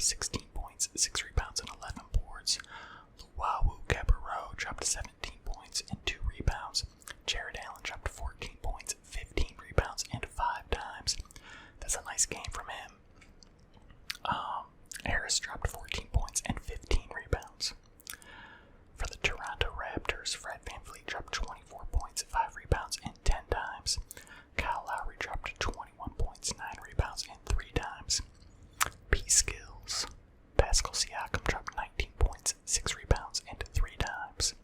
16 points, 6 rebounds, and 11 boards. Luwawu Gabbaro dropped 17 points and 2 rebounds. Jared Allen dropped 14 points, 15 rebounds, and 5 dimes. That's a nice game from him. Harris dropped 14 points and 15 rebounds. For the Toronto Raptors, Fred VanVleet dropped 24 points, 5 rebounds, and 10 dimes. Kyle Lowry dropped 21 points, 9 rebounds, and 3 dimes. P-Skills. Pascal Siakam dropped 19 points, 6 rebounds, and 3 dimes.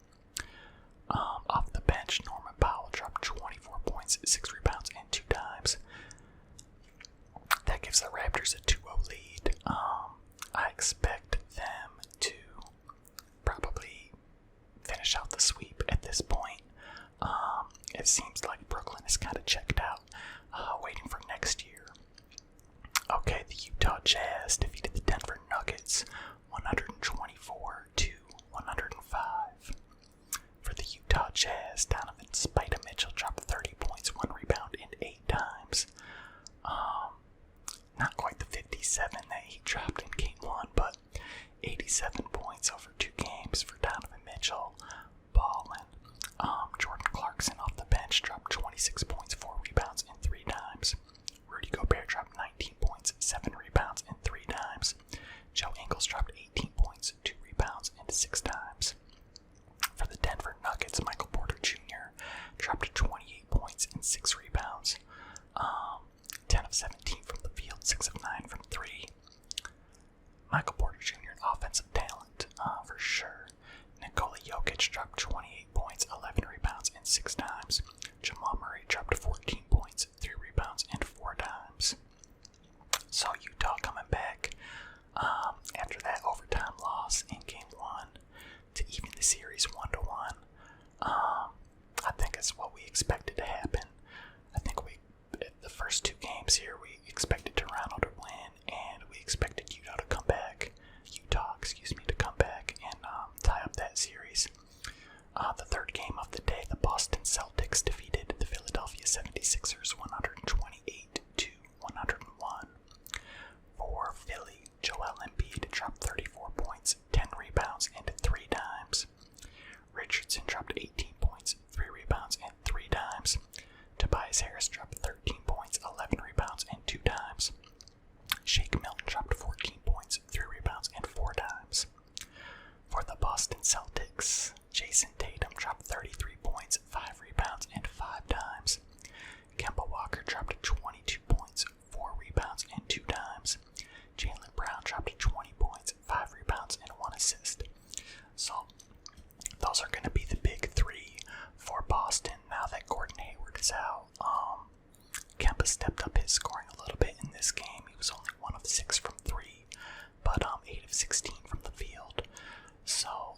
Off the bench, Norman Powell dropped 24 points, 6 rebounds, and 2 dimes. That gives the Raptors a 2-0 lead. I expect them to probably finish out the sweep at this point. It seems like Brooklyn is kind of checked out, waiting for next year. Okay, the Utah Jazz defeated the Denver Nuggets 124-105. For the Utah Jazz, Donovan Spida Mitchell dropped 30 points, 1 rebound, and 8 dimes. Not quite the 57 that he dropped in Game 1, but 87 points over 2 games for Donovan Mitchell. Ballin'. Jordan Clarkson off the bench dropped 26 points, 4 rebounds, and 3 dimes. Rudy Gobert dropped 19 points, 7 rebounds, and 3 dimes. Joe Ingles dropped 18 points, 2 rebounds, and 6 dimes. For the Denver Nuggets, Michael Porter Jr. dropped 28 points and 6 rebounds. 10 of 17 from the field, 6 of 9 from 3. Michael Porter Jr., an offensive talent, for sure. Nikola Jokic dropped 28 points, 11 rebounds, and 6 dimes. Jamal Murray dropped 14 points, 3 rebounds, and 4 dimes. So Utah coming back after that overtime loss in Game 1 to even the series 1-1. I think it's what we expected to happen. I think the first 2 games here, we expected Toronto to win, and we expected Utah to come back and tie up that series. The third game of the day, the Boston Celtics defeated the Philadelphia 76ers 128-101. For Philly, Joel Embiid dropped 34 points, 10 rebounds, and 3 dimes. Richardson dropped 18 points, 3 rebounds, and 3 dimes. Tobias Harris dropped 13 points, 11 rebounds, and 2 dimes. Shake Milton dropped 14 points, 3 rebounds, and 4 dimes. For the Boston Celtics, Jason Tatum dropped 33 points, 5 rebounds, and 5 dimes. Kemba Walker dropped 22 points, 4 rebounds, and 2 dimes. Jaylen Brown dropped 20 points, 5 rebounds, and 1 assist. So, those are going to be the big 3 for Boston now that Gordon Hayward is out. Kemba stepped up his scoring a little bit in this game. He was only 1 of 6 from 3, but 8 of 16 from the field. So,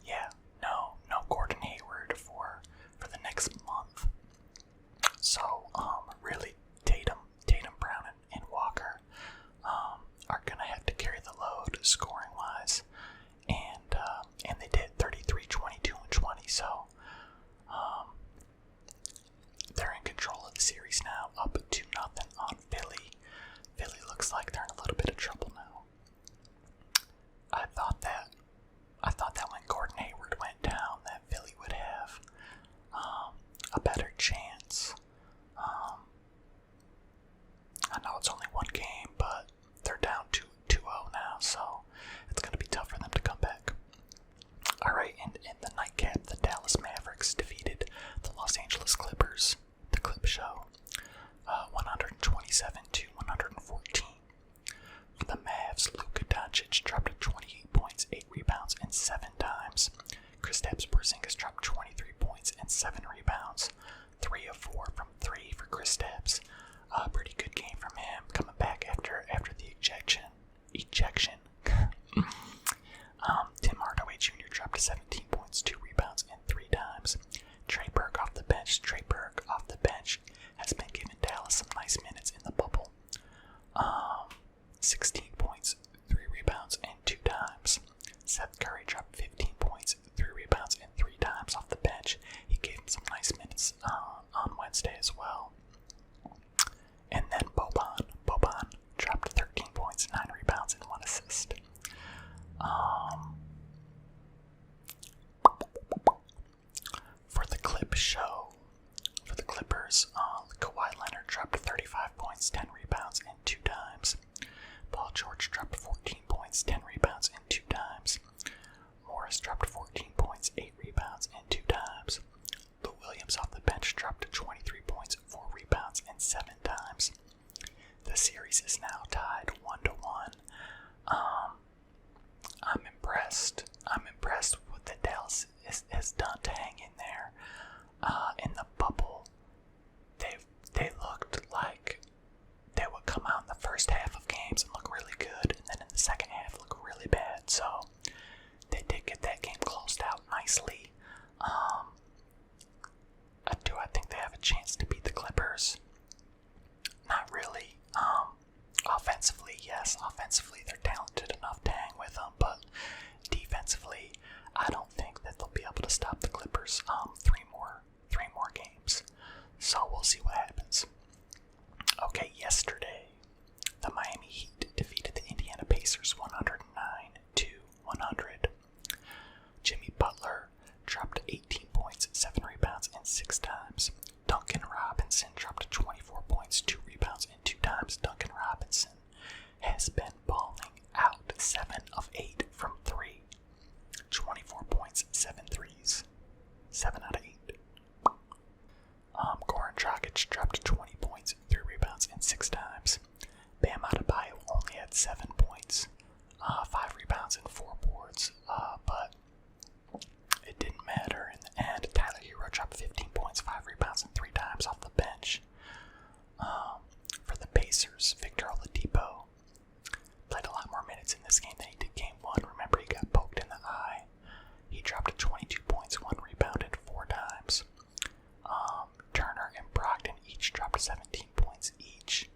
yeah, no Gordon Hayward for the next month. So, really, Tatum, Brown, and Walker are gonna have to carry the load scoring-wise, and they did 33, 22, and 20. So, they're in control of the series now, up 2-0 on Philly. Philly looks like they're in a little bit of trouble now. I thought that when Gordon Hayward went down, that Philly would have a better chance. I know it's only 1 game, but they're down 2-0 now, so it's going to be tough for them to come back. Alright, in the nightcap, the Dallas Mavericks defeated the Los Angeles Clippers, the Clip Show, 127-114. For the Mavs, Luka Doncic dropped 28 points, 8 rebounds, and 7 dimes. Kristaps Porzingis dropped 23 points and 7 rebounds, 3 of 4 from 3 for Kristaps. A pretty good game from him, coming back after the ejection. Tim Hardaway Jr. dropped 17 points, 2 rebounds, and 3 dimes. Trey Burke off the bench has been giving Dallas some nice minutes in the bubble. 16 points, 3 rebounds, and 2 dimes. Seth Curry dropped 15 points, 3 rebounds, and 3 dimes off the bench. He gave him some nice minutes on Wednesday as well. And then Boban dropped 13 points, 9 rebounds, dropped 35 points, 10 rebounds, and 2 dimes. Paul George dropped 14 points, 10 rebounds, and 2 dimes. Morris dropped 14 points, 8 rebounds, and 2 dimes. Lou Williams off the bench dropped 23 points, 4 rebounds, and 7 dimes. The series is now tied 1-1. I'm impressed. I'm impressed with what the Dallas has done to hang in there. In the bubble, they looked like they would come out in the first half of games and look really good, and then in the second half look really bad. So they did get that game closed out nicely. Do I think they have a chance to beat the Clippers? Not really. Offensively, yes. Offensively, they're talented enough to hang with them, but defensively, I don't think that they'll be able to stop the Clippers. Three more games. So we'll see what happens. Okay, yesterday, the Miami Heat defeated the Indiana Pacers 109-100. Jimmy Butler dropped 18 points, 7 rebounds, and 6 dimes. Duncan Robinson dropped 24 points, 2 rebounds, and 2 dimes. Duncan Robinson has been balling out 7 of 8 from 3. 24 points, 7 threes. 7 out of 8. Goran Dragic dropped 20 points, 3 rebounds, and 6 dimes. Bam Adebayo only had 7 points, 5 rebounds, and 4 boards, but it didn't matter in the end. Tyler Hero dropped 15 points, 5 rebounds, and 3 dimes off the bench. For the Pacers, Victor Oladipo played a lot more minutes in this game than he did game 1. Remember, he got poked in the eye. He dropped 22 points, 1 rebound, and 4 dimes. Turner and Brogdon each dropped 17 points each.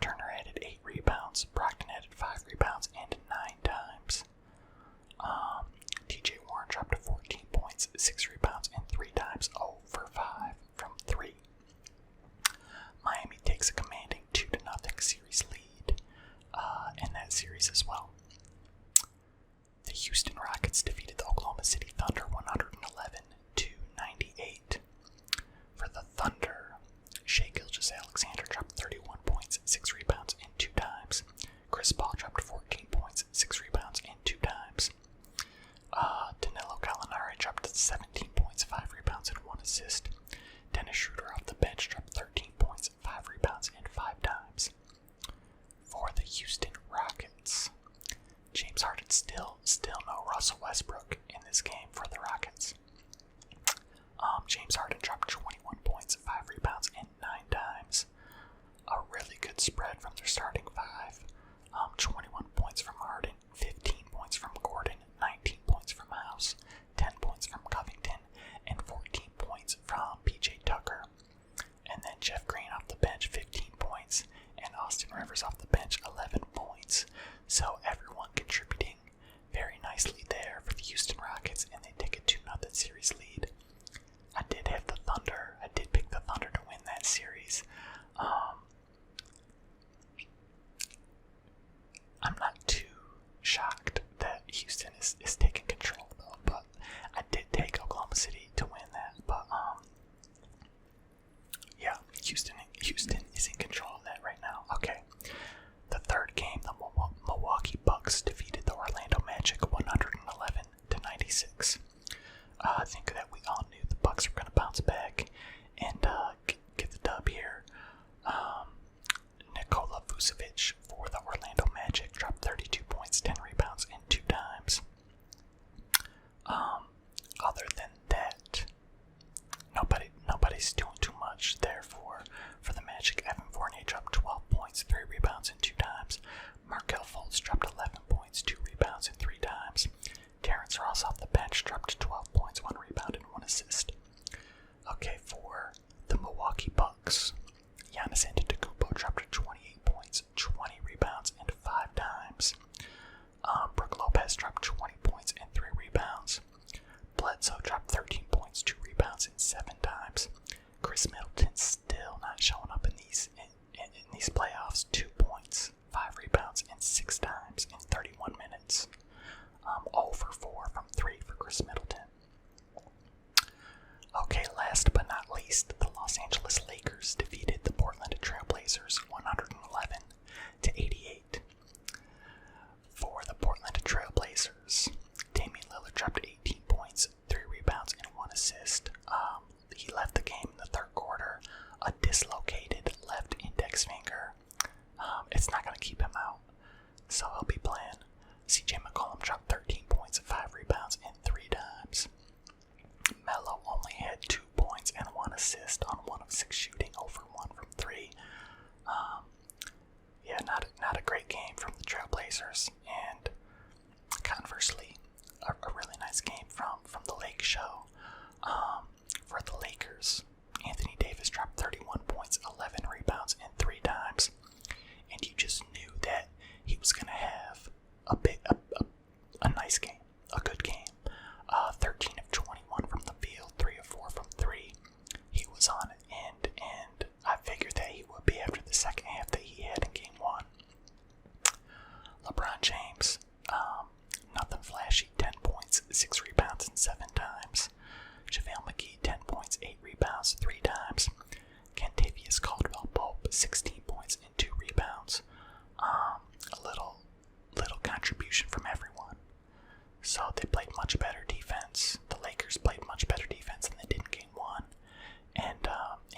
Turner added 8 rebounds. Brogdon added 5 rebounds and 9 dimes. TJ Warren dropped 14 points, 6 rebounds, and 3 dimes. 0 for 5 from 3. Miami takes a commanding 2-0 series lead in that series as well. The Houston Rockets defeated the Oklahoma City Thunder 111-98. For the Thunder, Shai Gilgeous-Alexander dropped 31 points, 6 rebounds, and 2 dimes. Chris Paul dropped 14 points, 6 rebounds, and 2 dimes. Danilo Gallinari dropped 17 points, 5 rebounds, and 1 assist. Dennis Schroeder off the bench dropped 13 points, 5 rebounds, and 5 dimes. For the Houston Rockets, James Harden still no Russell Westbrook in this game for the Rockets. James Harden dropped 21 points, 5 rebounds, and 9 dimes. A really good spread from their starting 5. 21 points from Harden, 15 points from Gordon, 19 points from House, 10 points from Covington, and 14 points from PJ Tucker. And then Jeff Green off the bench, 15 points, and Austin Rivers off the bench, 11 points. So everyone contributing very nicely there for the Houston Rockets, and they take a 2-0 series lead. I did have the Thunder. I did pick the Thunder to win that series. I'm not too shocked that Houston is taking control though, but I did take Oklahoma City to win that. But yeah, Houston is in control of that right now. Okay, the third game, the Milwaukee Bucks defeated the Orlando Magic 111-96. I think that we all knew the Bucks were going to bounce back and get the dub here. Nikola Vucevic for the Orlando Magic dropped 32 points, 10 rebounds, and 2 dimes. Other than that, nobody's doing too much there for the Magic. Evan Fournier dropped 12 points, 3 rebounds, and 2 dimes. Markelle Fultz dropped 11 points, 2 rebounds, and 3 dimes. Terrence Ross off the bench dropped 12 points, 1 rebound, and 1 assist. Okay, for the Milwaukee Bucks, Giannis Antetokounmpo dropped 28 points, 20 rebounds, and 5 dimes. Brook Lopez dropped 20 points and 3 rebounds. Bledsoe dropped 13 points, 2 rebounds, and 7 dimes. Chris Middleton still not showing up in these playoffs. 2 points, 5 rebounds, and 6 dimes in 31 minutes. 0 for 4 from 3 for Chris Middleton. Okay, last but not least, the Los Angeles Lakers defeated the Portland assist on 1 of 6 shooting, over 1 from 3. Yeah, not a great game from the Trailblazers, and conversely, a really nice game from the Lake Show. For the Lakers, Anthony Davis dropped 31 points, 11 rebounds, and 3 dimes, and you just knew that he was going to have a nice game, a good game. 13 of 21 from the field, 3 of 4 from 3. He was on it, and I figured that he would be after the second half that he had in game 1. LeBron James, nothing flashy, 10 points, 6 rebounds, and 7 dimes. JaVale McGee, 10 points, 8 rebounds, 3 dimes. Kentavious Caldwell-Pope, 16 points and 2 rebounds. A little contribution from everyone. So they played much better defense. The Lakers played much better defense than they did in game 1. And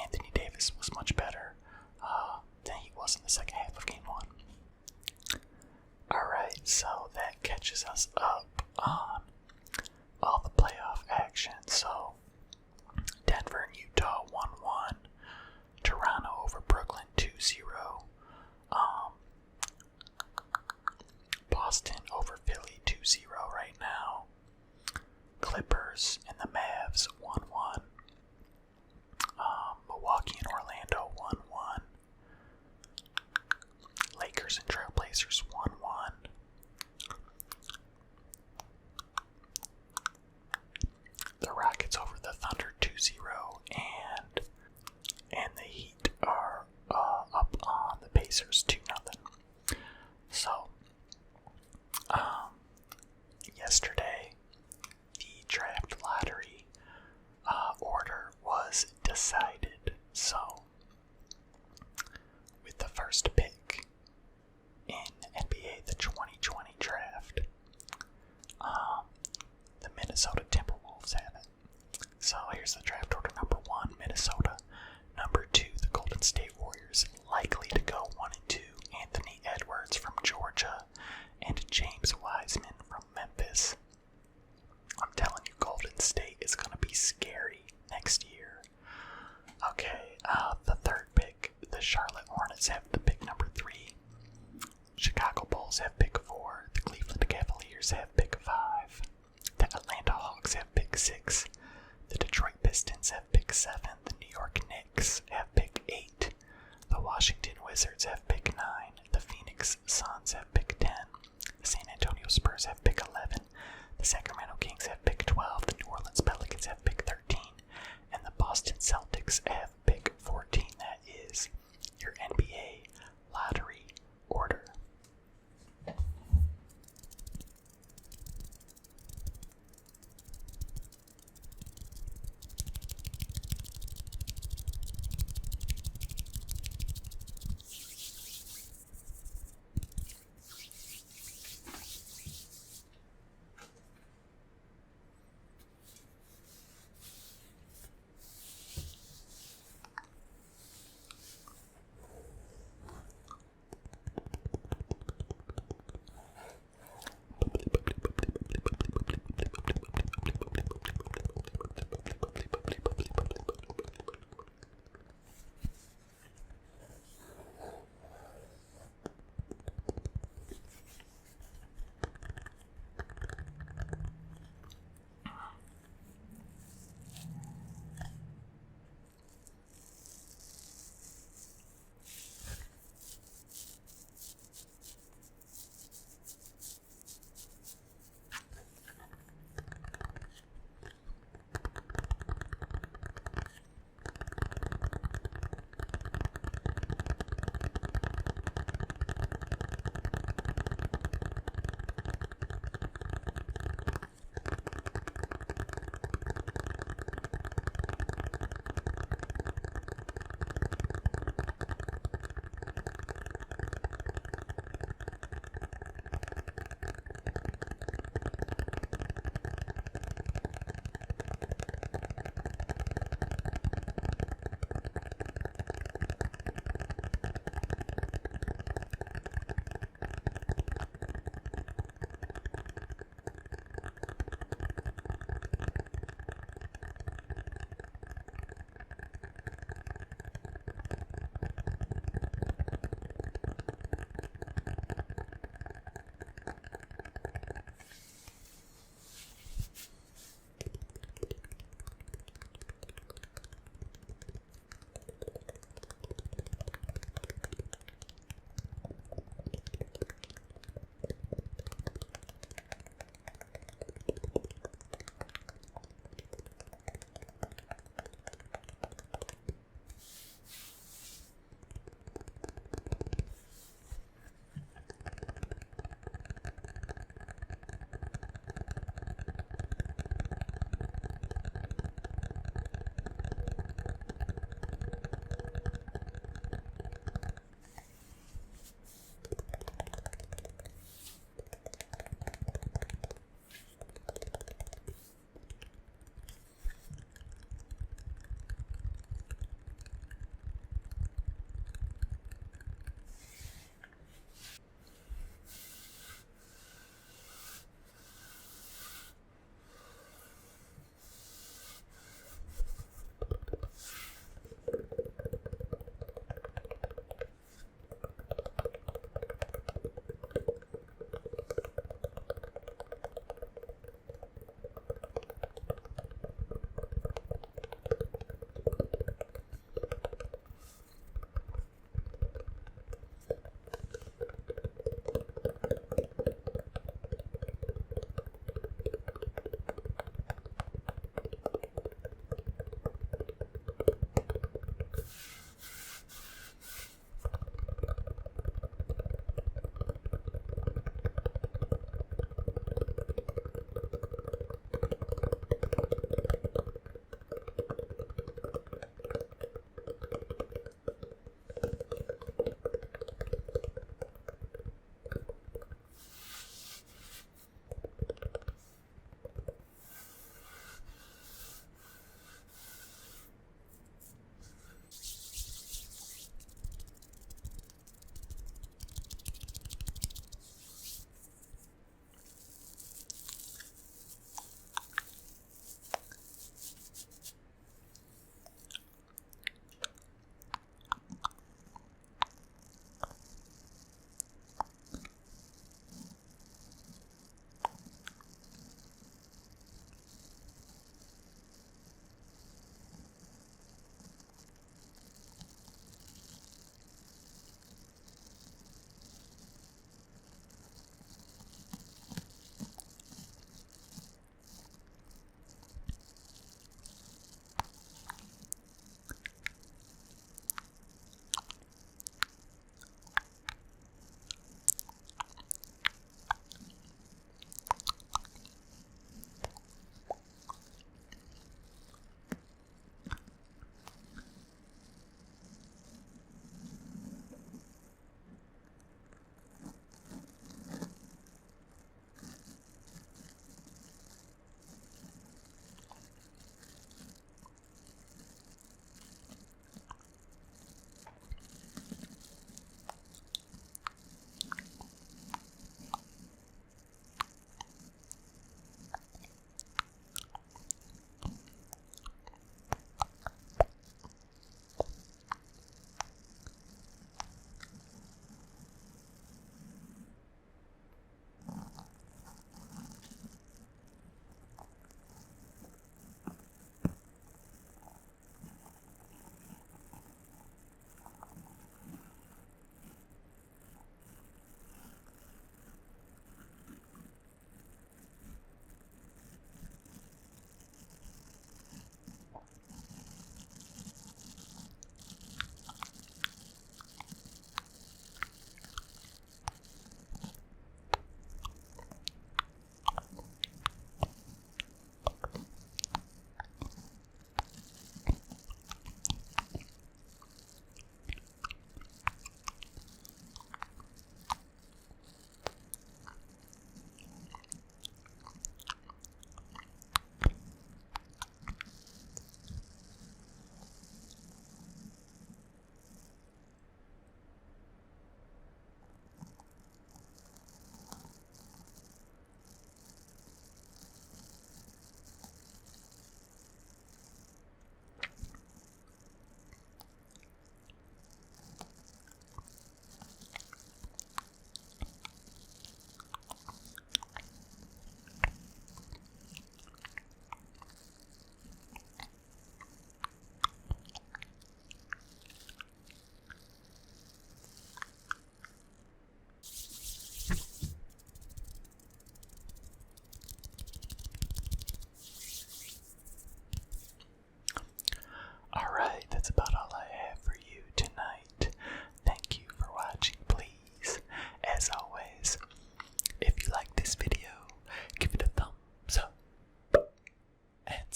Anthony Davis was much better than he was in the second half of game 1. Alright, so that catches us up on all the playoff action. So Denver and Utah 1-1. Toronto over Brooklyn 2-0. Boston over Philly 2-0 right now. Clippers and the Mavs 1-1. Milwaukee and Orlando 1-1. Lakers and Trailblazers 1-1. The Rockets over the Thunder 2-0, and the Heat are up on the Pacers 2-0. So, yesterday, the draft lottery order was decided. So, with the first pick in NBA the 2020 draft, the Minnesota Timberwolves have it. So here's the draft order. Number 1, Minnesota. Number 2, the Golden State Warriors. Likely to go 1 and 2, Anthony Edwards from Georgia and James Wiseman from Memphis. I'm telling you, Golden State is going to be scary next year. Okay, the third pick, the Charlotte Hornets have the pick number 3. Chicago Bulls have pick 4. The Cleveland Cavaliers have pick 5. The Atlanta Hawks have pick 6. The Detroit Pistons have pick 7. The New York Knicks have pick 8. The Washington Wizards have pick 9. The Phoenix Suns have pick 10. The San Antonio Spurs have pick 11. The Sacramento Kings have pick 12. The New Orleans Pelicans have pick 13. And the Boston Celtics have pick 14. That is your NBA lottery order.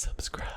subscribe.